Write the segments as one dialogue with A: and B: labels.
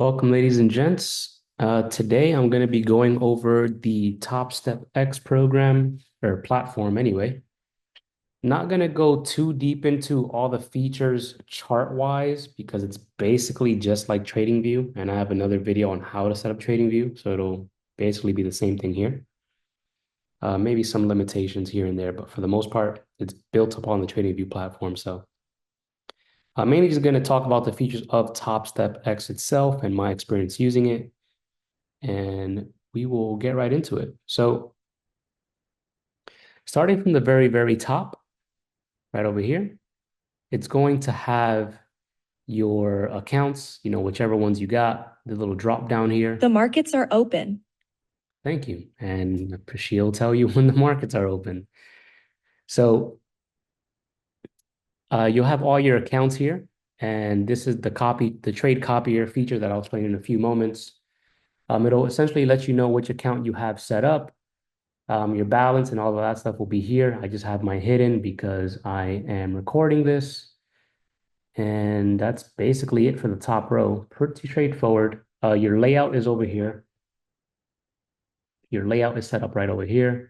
A: Welcome, ladies and gents. Today I'm going to be going over the Topstep X program or platform anyway. Not going to go too deep into all the features chart-wise because it's basically just like TradingView, and I have another video on how to set up TradingView, so it'll basically be the same thing here. Maybe some limitations here and there, but for the most part, it's built upon the TradingView platform. So I'm mainly just going to talk about the features of Topstep X itself and my experience using it, and we will get right into it. So starting from the very, very top, right over here, it's going to have your accounts, whichever ones you got, the little drop down here.
B: The markets are open.
A: Thank you. And she'll tell you when the markets are open. So you'll have all your accounts here. And this is the trade copier feature that I'll explain in a few moments. It'll essentially let you know which account you have set up. Your balance and all of that stuff will be here. I just have mine hidden because I am recording this. And that's basically it for the top row. Pretty straightforward. Your layout is over here. Your layout is set up right over here.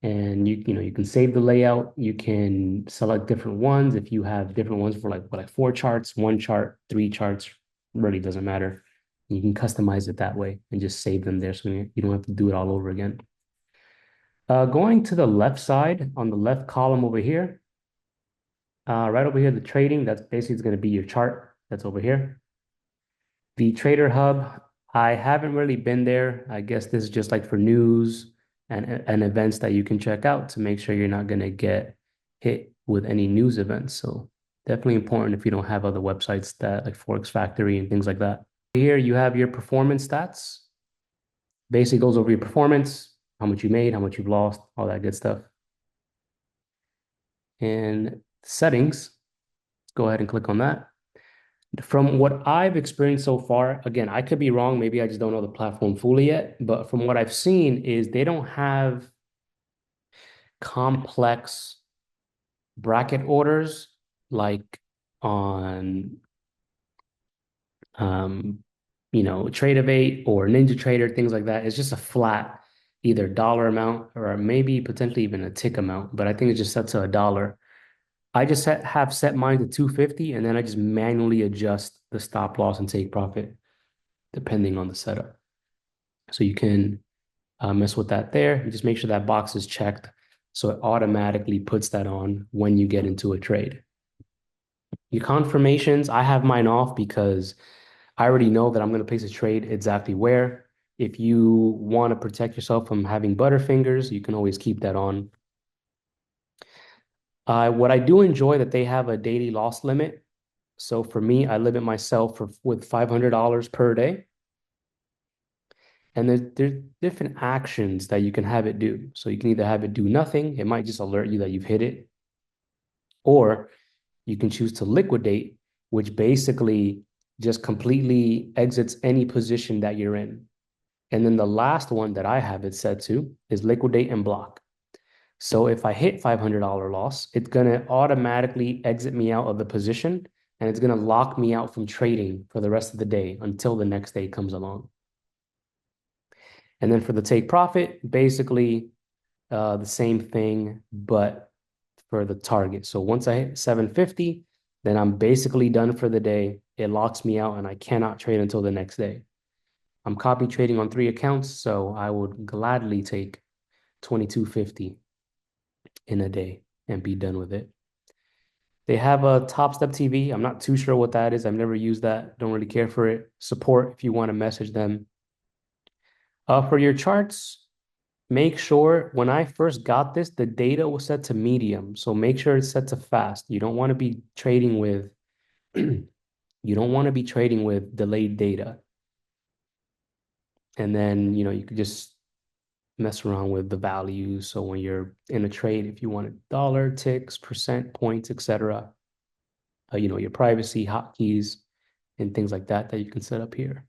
A: And you can save the layout. You can select different ones. If you have different ones for like four charts, one chart, three charts, really doesn't matter. You can customize it that way and just save them there so you don't have to do it all over again. Going to the left side on the left column over here, right over here, the trading, that's basically going to be your chart. That's over here. The Trader Hub, I haven't really been there. I guess this is just like for news and events that you can check out to make sure you're not going to get hit with any news events. So definitely important if you don't have other websites that like Forex Factory and things like that. Here you have your performance stats. Basically goes over your performance, how much you made, how much you've lost, all that good stuff. And settings, let's go ahead and click on that. From what I've experienced so far, again, I could be wrong. Maybe I just don't know the platform fully yet. But from what I've seen is they don't have complex bracket orders like on Trade of Eight or Ninja Trader, things like that. It's just a flat either dollar amount or maybe potentially even a tick amount. But I think it's just set to a dollar. I just have set mine to 250 and then I just manually adjust the stop loss and take profit depending on the setup. So you can mess with that there. You just make sure that box is checked so it automatically puts that on when you get into a trade. Your confirmations, I have mine off because I already know that I'm going to place a trade exactly where. If you want to protect yourself from having butterfingers, you can always keep that on. What I do enjoy that they have a daily loss limit. So for me, I limit myself with $500 per day. And there's different actions that you can have it do. So you can either have it do nothing, it might just alert you that you've hit it, or you can choose to liquidate, which basically just completely exits any position that you're in. And then the last one that I have it set to is liquidate and block. So if I hit $500 loss, it's going to automatically exit me out of the position and it's going to lock me out from trading for the rest of the day until the next day comes along. And then for the take profit, basically the same thing, but for the target. So once I hit 750, then I'm basically done for the day. It locks me out and I cannot trade until the next day. I'm copy trading on 3 accounts, so I would gladly take 2250 in a day and be done with it. They have a Topstep TV. I'm not too sure what that is. I've never used that. Don't really care for it. Support if you want to message them. For your charts, make sure when I first got this, the data was set to medium. So make sure it's set to fast. You don't want to be trading with you don't want to be trading with delayed data. And then, you could just mess around with the values. So when you're in a trade, if you want a dollar, ticks, percent, points, etc., your privacy hotkeys and things like that you can set up here.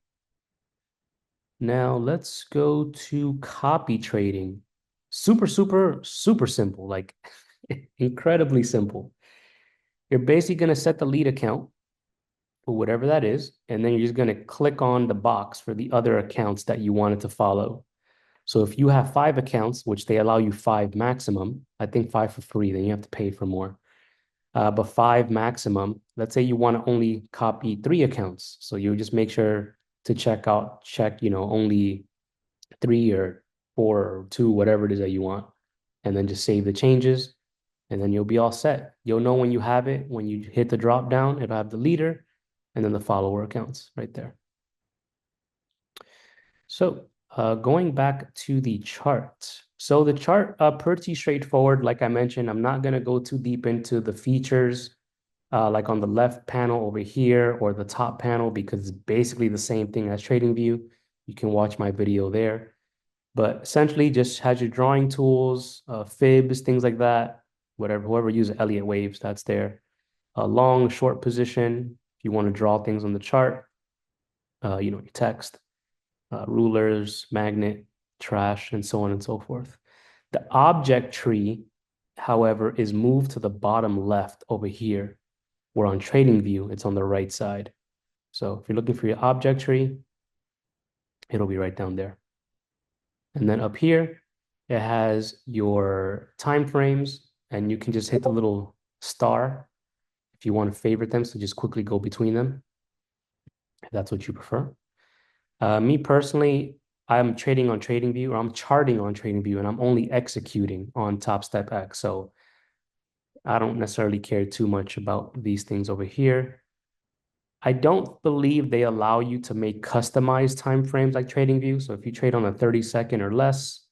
A: Now let's go to copy trading. Super, super, super simple, like incredibly simple. You're basically going to set the lead account or whatever that is, and then you're just going to click on the box for the other accounts that you wanted to follow. So if you have 5 accounts, which they allow you 5 maximum, I think 5 for free, then you have to pay for more. But 5 maximum, let's say you want to only copy 3 accounts. So you just make sure to check, only 3 or 4 or 2, whatever it is that you want, and then just save the changes, and then you'll be all set. You'll know when you have it. When you hit the drop down, it'll have the leader and then the follower accounts right there. So going back to the chart. So the chart, pretty straightforward. Like I mentioned, I'm not going to go too deep into the features, like on the left panel over here or the top panel, because it's basically the same thing as TradingView. You can watch my video there. But essentially just has your drawing tools, fibs, things like that. Whoever uses Elliott waves, that's there. A long, short position, if you want to draw things on the chart, your text, rulers, magnet, trash, and so on and so forth. The object tree, however, is moved to the bottom left over here, where on TradingView, it's on the right side. So if you're looking for your object tree, it'll be right down there. And then up here, it has your time frames, and you can just hit the little star if you want to favorite them. So just quickly go between them, if that's what you prefer. Me personally, I'm trading on TradingView, or I'm charting on TradingView, and I'm only executing on Topstep X. So I don't necessarily care too much about these things over here. I don't believe they allow you to make customized time frames like TradingView. So if you trade on a 30-second or less,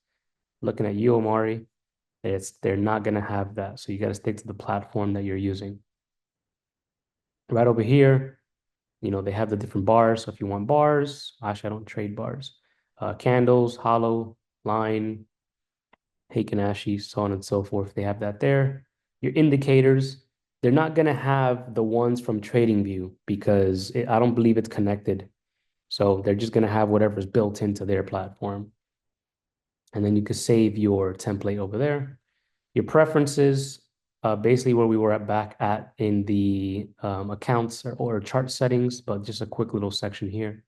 A: looking at you, Omari, they're not going to have that. So you got to stick to the platform that you're using. Right over here, they have the different bars. So if you want bars, actually, I don't trade bars. Candles, hollow, line, Heikin-Ashi, so on and so forth. They have that there. Your indicators, they're not going to have the ones from TradingView because I don't believe it's connected. So they're just going to have whatever's built into their platform. And then you could save your template over there. Your preferences, basically where we were back at in the accounts or chart settings, but just a quick little section here.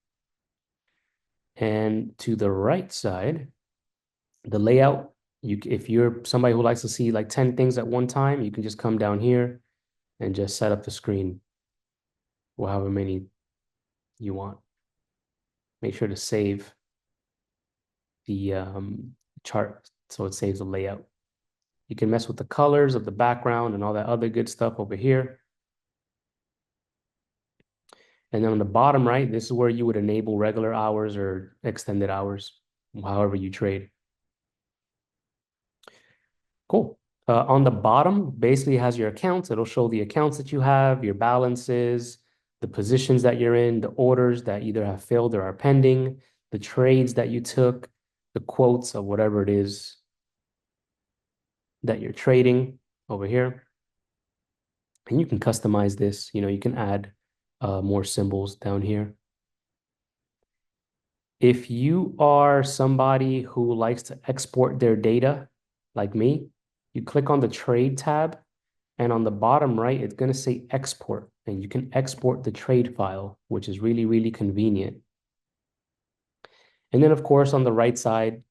A: And to the right side, the layout, if you're somebody who likes to see like 10 things at one time, you can just come down here and just set up the screen or however many you want. Make sure to save the chart so it saves the layout. You can mess with the colors of the background and all that other good stuff over here. And then on the bottom right, this is where you would enable regular hours or extended hours, however you trade. Cool. On the bottom, basically has your accounts. It'll show the accounts that you have, your balances, the positions that you're in, the orders that either have failed or are pending, the trades that you took, the quotes of whatever it is that you're trading over here. And you can customize this. You can add more symbols down here. If you are somebody who likes to export their data, like me, you click on the trade tab, and on the bottom right, it's going to say export, and you can export the trade file, which is really, really convenient. And then, of course, on the right side,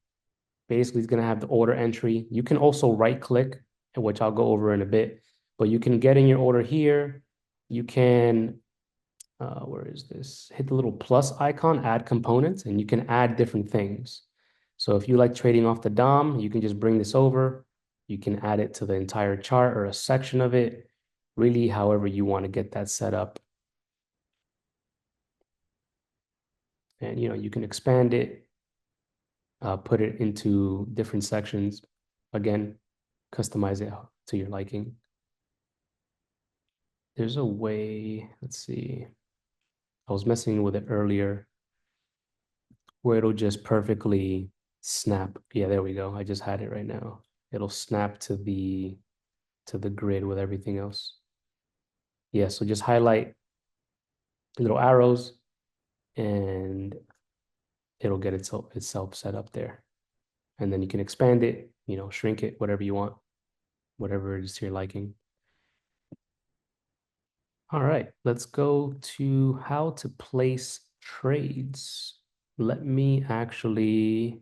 A: basically it's going to have the order entry. You can also right click, which I'll go over in a bit, but you can get in your order here. You can where is this? Hit the little plus icon, add components, and you can add different things. So if you like trading off the DOM, you can just bring this over. You can add it to the entire chart or a section of it, really however you want to get that set up. And you can expand it, put it into different sections. Again, customize it to your liking. There's a way, let's see. I was messing with it earlier where it'll just perfectly snap. Yeah, there we go. I just had it right now. It'll snap to the grid with everything else. Yeah, so just highlight little arrows and it'll get itself set up there. And then you can expand it, shrink it, whatever you want, whatever it is to your liking. All right, let's go to how to place trades. Let me actually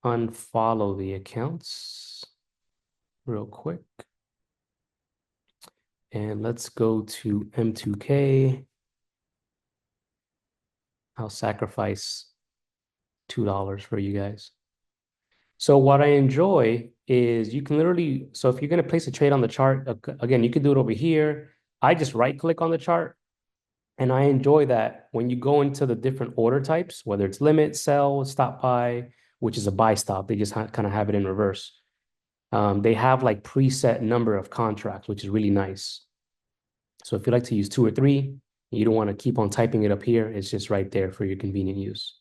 A: unfollow the accounts real quick. And let's go to M2K. I'll sacrifice $2 for you guys. So what I enjoy is you can literally, so if you're going to place a trade on the chart, again, you can do it over here. I just right click on the chart. And I enjoy that when you go into the different order types, whether it's limit, sell, stop buy, which is a buy stop, they just kind of have it in reverse. They have like preset number of contracts, which is really nice. So if you like to use two or three, you don't want to keep on typing it up here, it's just right there for your convenient use.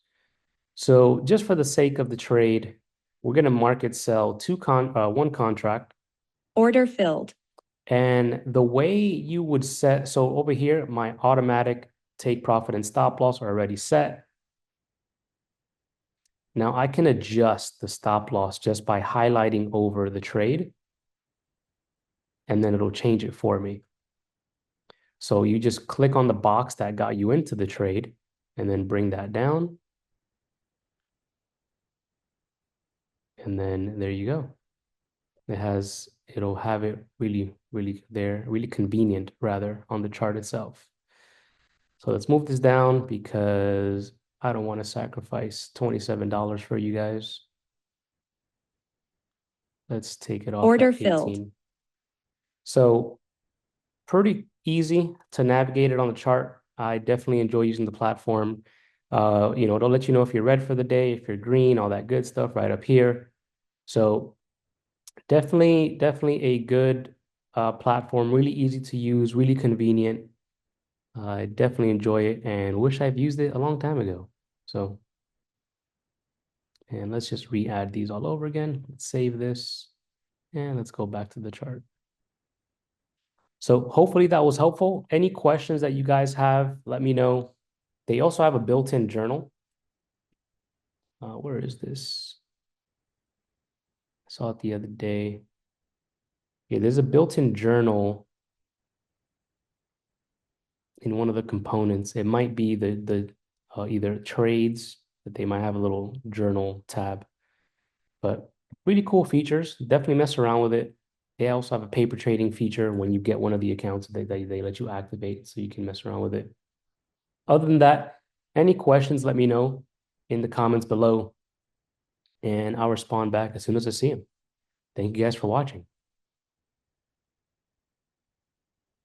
A: So just for the sake of the trade, we're going to market sell one contract.
B: Order filled.
A: And the way you would set, so over here, my automatic take profit and stop loss are already set. Now I can adjust the stop loss just by highlighting over the trade, and then it'll change it for me. So you just click on the box that got you into the trade and then bring that down. And then there you go. It'll have it really, really there, really convenient rather on the chart itself. So let's move this down because I don't want to sacrifice $27 for you guys. Let's take it off
B: Order
A: at
B: filled.
A: 18. So pretty easy to navigate it on the chart. I definitely enjoy using the platform. It'll let you know if you're red for the day, if you're green, all that good stuff right up here. So definitely a good platform, really easy to use, really convenient. I definitely enjoy it and wish I've used it a long time ago. So, and let's just re-add these all over again. Let's save this and let's go back to the chart. So hopefully that was helpful. Any questions that you guys have, let me know. They also have a built-in journal. Where is this? I saw it the other day. Yeah, there's a built-in journal in one of the components. It might be the either trades that they might have a little journal tab, but really cool features. Definitely mess around with it. They also have a paper trading feature when you get one of the accounts they let you activate so you can mess around with it. Other than that, any questions, let me know in the comments below, and I'll respond back as soon as I see them. Thank you guys for watching.